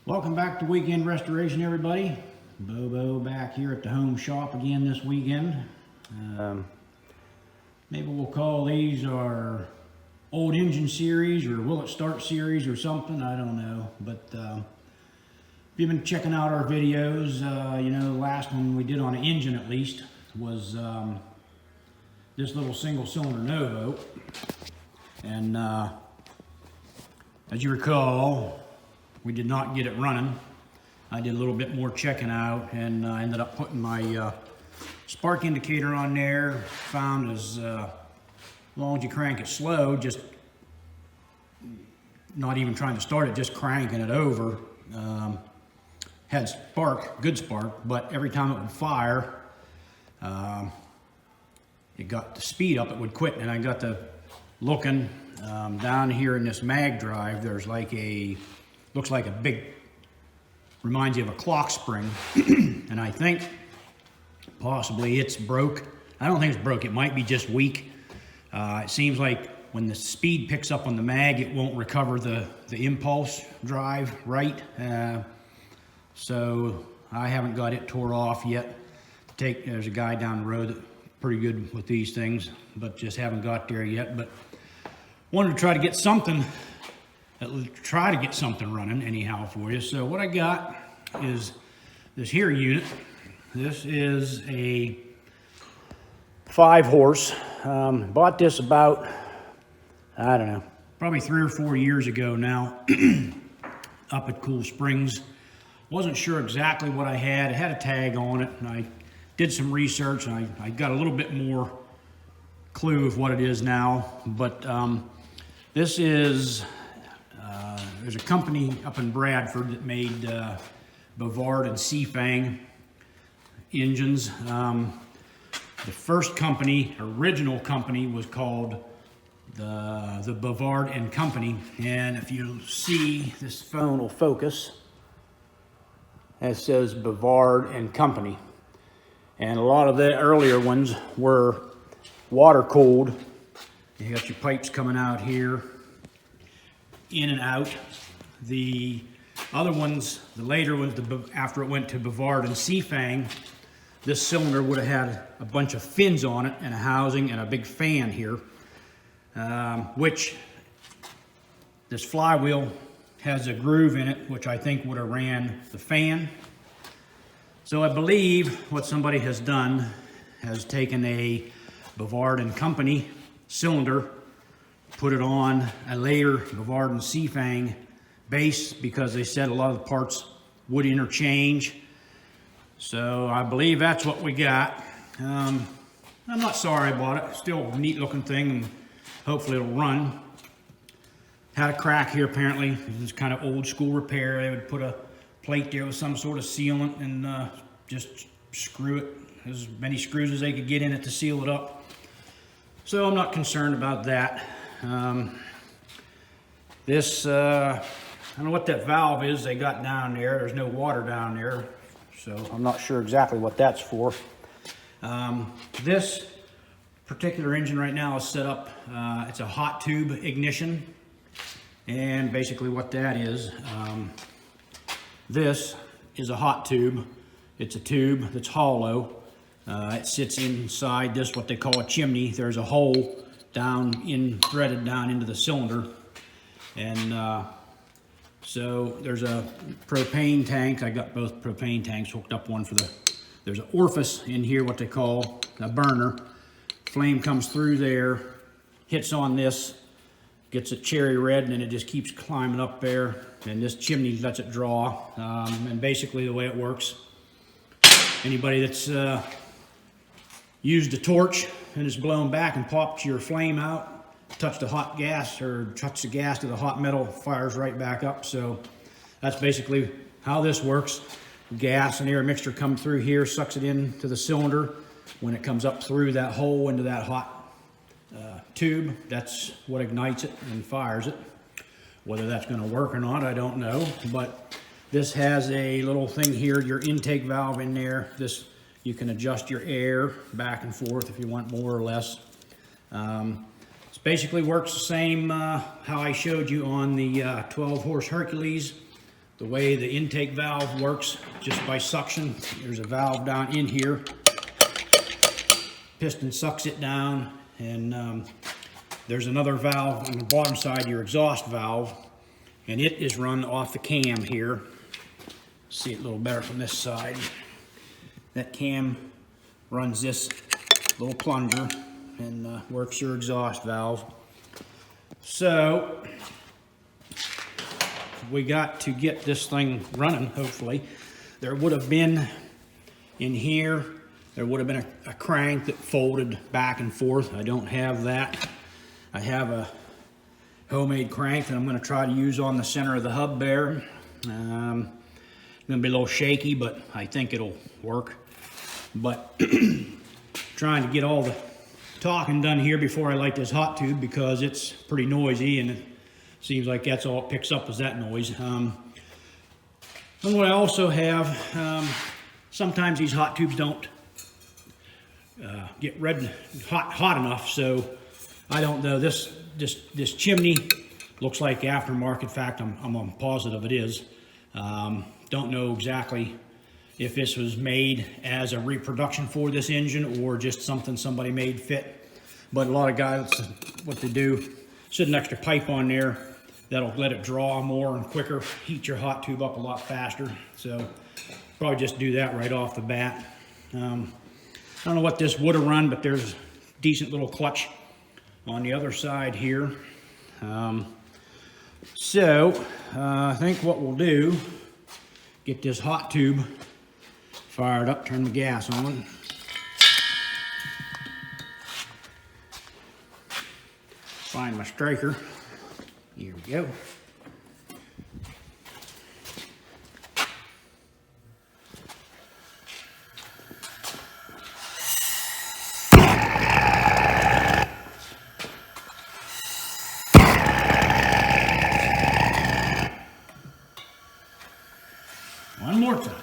Welcome back to Weekend Restoration, everybody. Bobo back here at the home shop again this weekend. Maybe we'll call these our old engine series or will it start series or something, I don't know. But if you've been checking out our videos, you know, the last one we did on an engine at least was this little single cylinder Novo. And as you recall, we did not get it running. I did a little bit more checking out and ended up putting my spark indicator on there. Found as long as you crank it slow, just not even trying to start it, just cranking it over, had spark, good spark, but every time it would fire, it got the speed up, it would quit. And I got to looking down here in this mag drive, there's like looks like a big, reminds you of a clock spring. And I think possibly it's broke. I don't think it's broke, it might be just weak. It seems like when the speed picks up on the mag, it won't recover the impulse drive right. So I haven't got it tore off yet. There's a guy down the road that's pretty good with these things, but just haven't got there yet. But wanted to try to get something running anyhow for you. So what I got is this here unit. This is a 5-horse. Bought this about, I don't know, probably 3 or 4 years ago now, up at Cool Springs. Wasn't sure exactly what I had. It had a tag on it, and I did some research, and I got a little bit more clue of what it is now. But this is, there's a company up in Bradford that made Bovard and Seafang engines. The first company, original company, was called the Bovard and Company. And if you see, this phone will focus. It says Bovard and Company. And a lot of the earlier ones were water cooled. You got your pipes coming out here, in and out. The other ones, the later ones, after it went to Bovard and Seafang, this cylinder would have had a bunch of fins on it and a housing and a big fan here, which this flywheel has a groove in it, which I think would have ran the fan. So I believe what somebody has done has taken a Bovard and Company cylinder, put it on a later Bovard and Seafang base, because they said a lot of the parts would interchange. So I believe that's what we got. I'm not sorry about it. Still a neat looking thing, and hopefully it'll run. Had a crack here apparently. This is kind of old school repair. They would put a plate there with some sort of sealant and just screw it, as many screws as they could get in it to seal it up. So I'm not concerned about that. I don't know what that valve is they got down there. There's no water down there, so I'm not sure exactly what that's for. This particular engine right now is set up, it's a hot tube ignition. And basically what that is, this is a hot tube. It's a tube that's hollow. It sits inside this, what they call a chimney. There's a hole threaded down into the cylinder. And so there's a propane tank. I got both propane tanks hooked up. There's an orifice in here, what they call a burner. Flame comes through there, hits on this, gets it cherry red, and then it just keeps climbing up there. And this chimney lets it draw. And basically the way it works, anybody that's used a torch and it's blown back and popped your flame out, touch the hot gas or touch the gas to the hot metal, fires right back up. So that's basically how this works. Gas and air mixture come through here, sucks it into the cylinder. When it comes up through that hole into that hot tube, that's what ignites it and fires it. Whether that's going to work or not, I don't know. But this has a little thing here, your intake valve in there. This, you can adjust your air back and forth if you want more or less. It basically works the same how I showed you on the 12-horse Hercules. the way the intake valve works, just by suction. There's a valve down in here. Piston sucks it down, and there's another valve on the bottom side, your exhaust valve, and it is run off the cam here. See it a little better from this side. That cam runs this little plunger and works your exhaust valve. So we got to get this thing running, hopefully. There would have been in here, there would have been a crank that folded back and forth. I don't have that. I have a homemade crank that I'm going to try to use on the center of the hub there. It's going to be a little shaky, but I think it'll work. But trying to get all the talking done here before I light this hot tube, because it's pretty noisy and it seems like that's all it picks up is that noise. And what I also have, sometimes these hot tubes don't get red hot enough, so I don't know. This chimney looks like aftermarket. In fact, I'm positive it is. Don't know exactly if this was made as a reproduction for this engine or just something somebody made fit. But a lot of guys, what they do, sit an extra pipe on there that'll let it draw more and quicker, heat your hot tube up a lot faster. So probably just do that right off the bat. I don't know what this would have run, but there's a decent little clutch on the other side here. So I think what we'll do, get this hot tube fired up, turn the gas on. Find my striker. Here we go. One more time.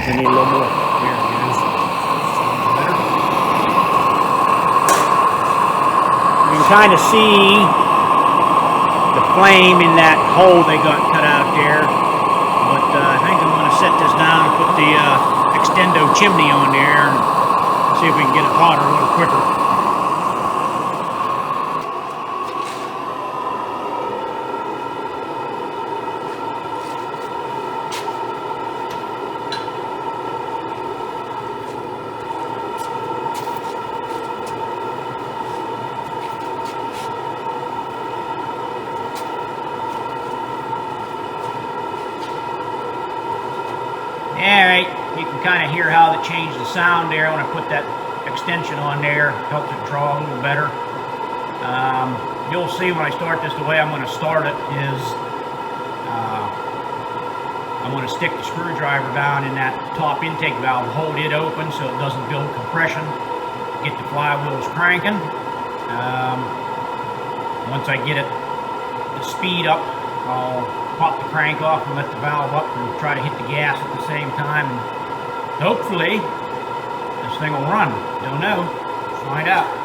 I need a little more. There it is. Better. You can kind of see the flame in that hole they got cut out there. But I think I'm going to set this down and put the extendo chimney on there and see if we can get it hotter a little quicker. Alright, you can kind of hear how it changed the sound there when I put that extension on there. Helps it draw a little better. You'll see when I start this, the way I'm going to start it is I'm going to stick the screwdriver down in that top intake valve, hold it open so it doesn't build compression, get the flywheels cranking. Once I get it to speed up, I'll pop the crank off and let the valve up and try to hit the gas at the same time, and hopefully this thing will run. Don't know. Find out.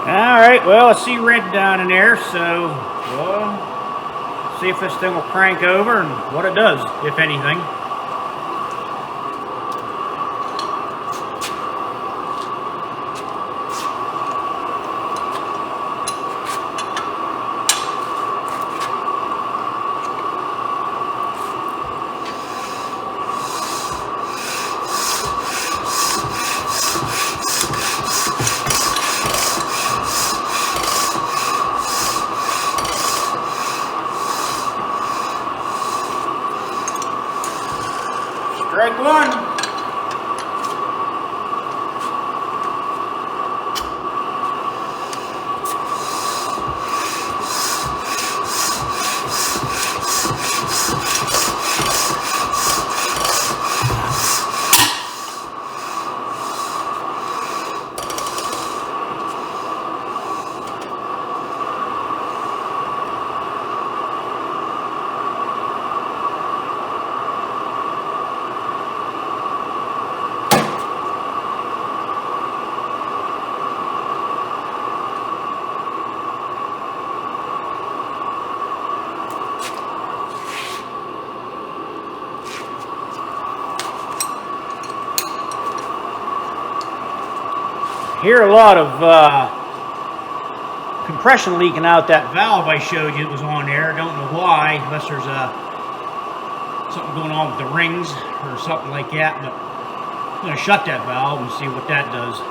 Alright, well, I see red down in there, so we'll see if this thing will crank over and what it does, if anything. Hear a lot of compression leaking out that valve I showed you that was on there. Don't know why, unless there's something going on with the rings or something like that. But I'm going to shut that valve and see what that does.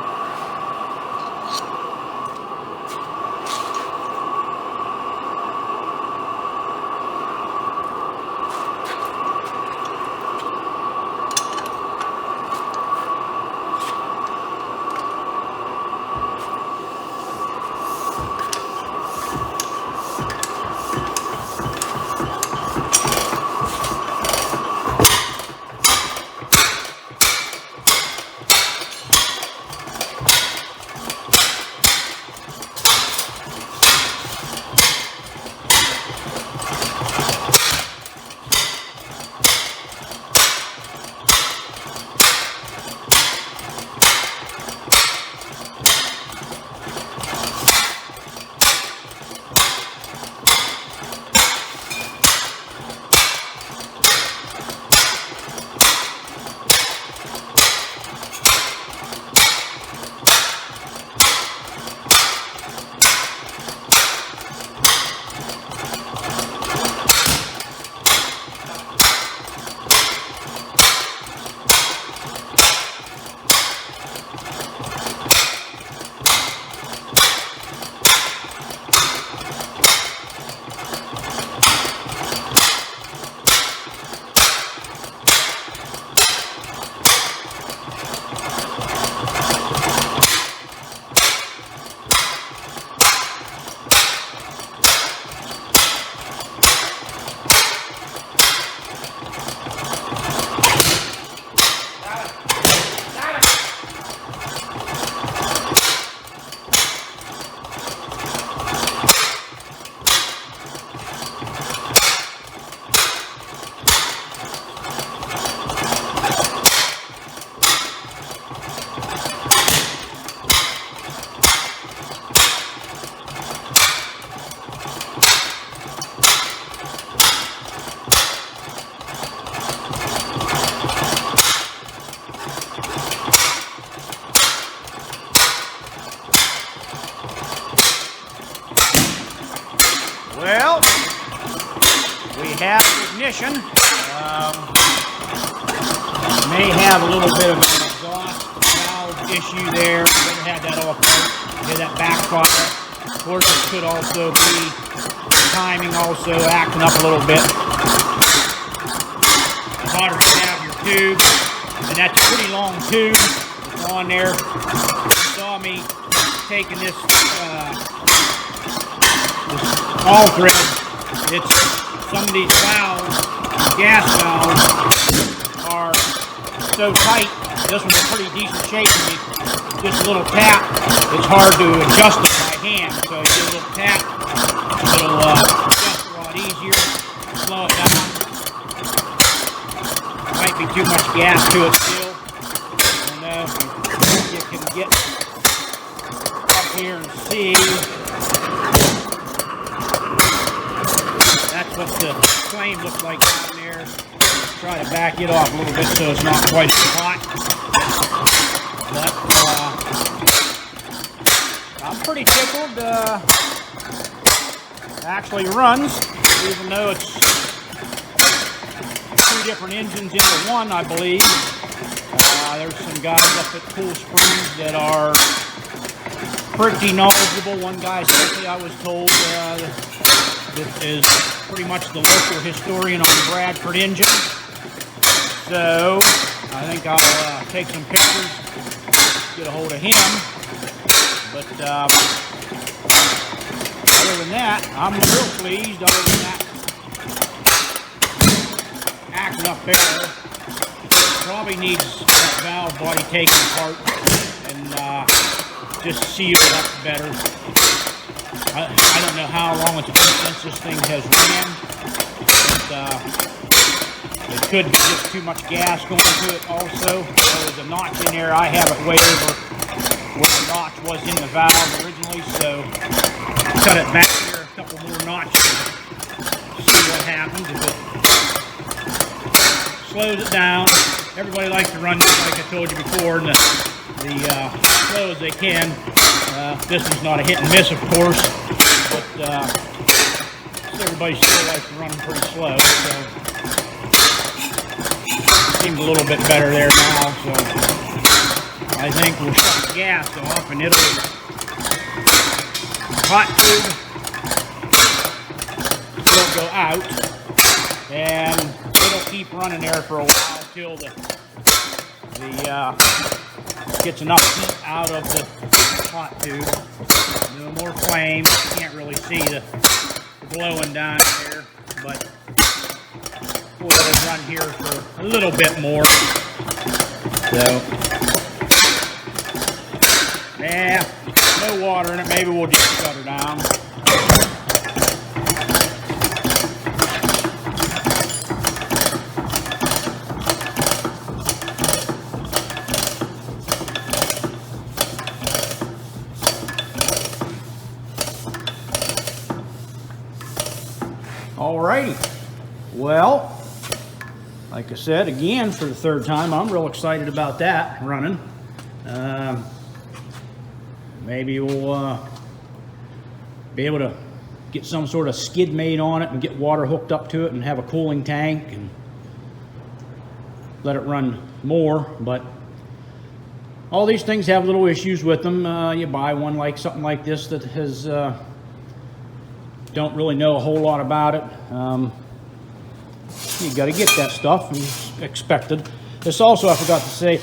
Well, we have ignition. May have a little bit of an exhaust valve issue there. Never had that all apart. Hear that backfire. Of course, it could also be timing also acting up a little bit. The hotter you have your tube, and that's a pretty long tube. It's on there. You saw me taking this all thread. It's some of these valves, gas valves, are so tight. This one's in pretty decent shape. Just a little tap, it's hard to adjust it by hand. So you do a little tap, it'll adjust a lot easier. Slow it down. Might be too much gas to it still. I don't know if you can get up here and see. That's what the flame looks like down there. Try to back it off a little bit so it's not quite as hot. But I'm pretty tickled. Actually runs, even though it's two different engines into one, I believe. There's some guys up at Cool Springs that are pretty knowledgeable. One guy, especially, I was told, that is pretty much the local historian on the Bradford engine. So I think I'll take some pictures, get a hold of him. But other than that, I'm real pleased. Other than that, acting up there, probably needs that valve body taken apart and just sealed up better. I don't know how long it's been since this thing has ran, but it could be just too much gas going to it also. There's a notch in there. I have it way over where the notch was in the valve originally, so cut it back here a couple more notches to see what happens. If it slows it down, everybody likes to run, like I told you before, in the slow as they can. This is not a hit and miss, of course, but everybody still likes to run them pretty slow. So seems a little bit better there now. So I think we'll shut the gas off, and it'll hot tube will go out, and it'll keep running there for a while till the gets enough heat out of the hot tube. No more flames. You can't really see the glowing down there, but we'll let it run here for a little bit more. So, yeah, no water in it. Maybe we'll just shut her down. Alrighty, well, like I said, again, for the third time, I'm real excited about that running. Maybe we'll be able to get some sort of skid made on it and get water hooked up to it and have a cooling tank and let it run more. But all these things have little issues with them. You buy one like something like this that has don't really know a whole lot about it. You got to get that stuff, and expected. This also, I forgot to say,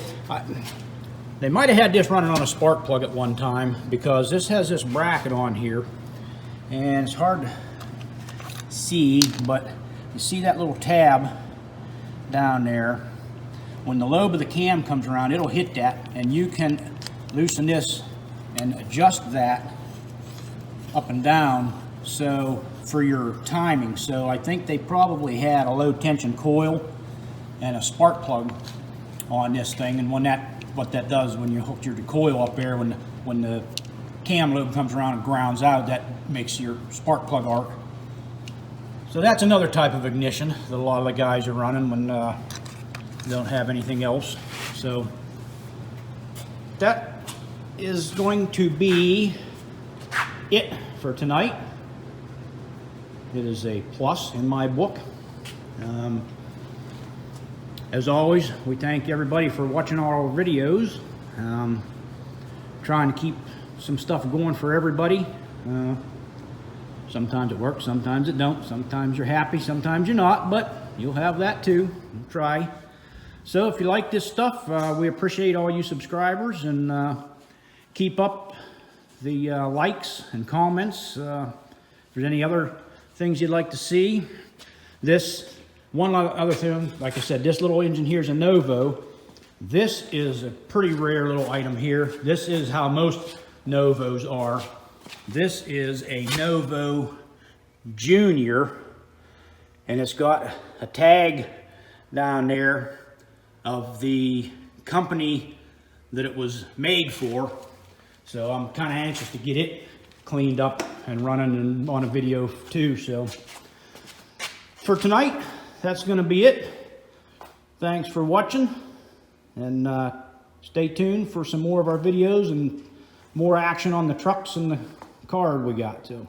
they might have had this running on a spark plug at one time, because this has this bracket on here, and it's hard to see, but you see that little tab down there. When the lobe of the cam comes around, it'll hit that, and you can loosen this and adjust that up and down, so for your timing. So I think they probably had a low tension coil and a spark plug on this thing, and when what that does when you hook your coil up there, when the cam lobe comes around and grounds out, that makes your spark plug arc. So that's another type of ignition that a lot of the guys are running when they don't have anything else. So that is going to be it for tonight. It is a plus in my book. As always, we thank everybody for watching all our videos. Trying to keep some stuff going for everybody. Sometimes it works, sometimes it don't. Sometimes you're happy, sometimes you're not, but you'll have that too. We'll try. So if you like this stuff, we appreciate all you subscribers, and keep up the likes and comments. If there's any other things you'd like to see. This one other thing, like I said, this little engine here is a Novo. This is a pretty rare little item here. This is how most Novos are. This is a Novo Junior, and it's got a tag down there of the company that it was made for. So I'm kind of anxious to get it cleaned up and running and on a video too. So for tonight, that's going to be it. Thanks for watching, and stay tuned for some more of our videos and more action on the trucks and the car we got. So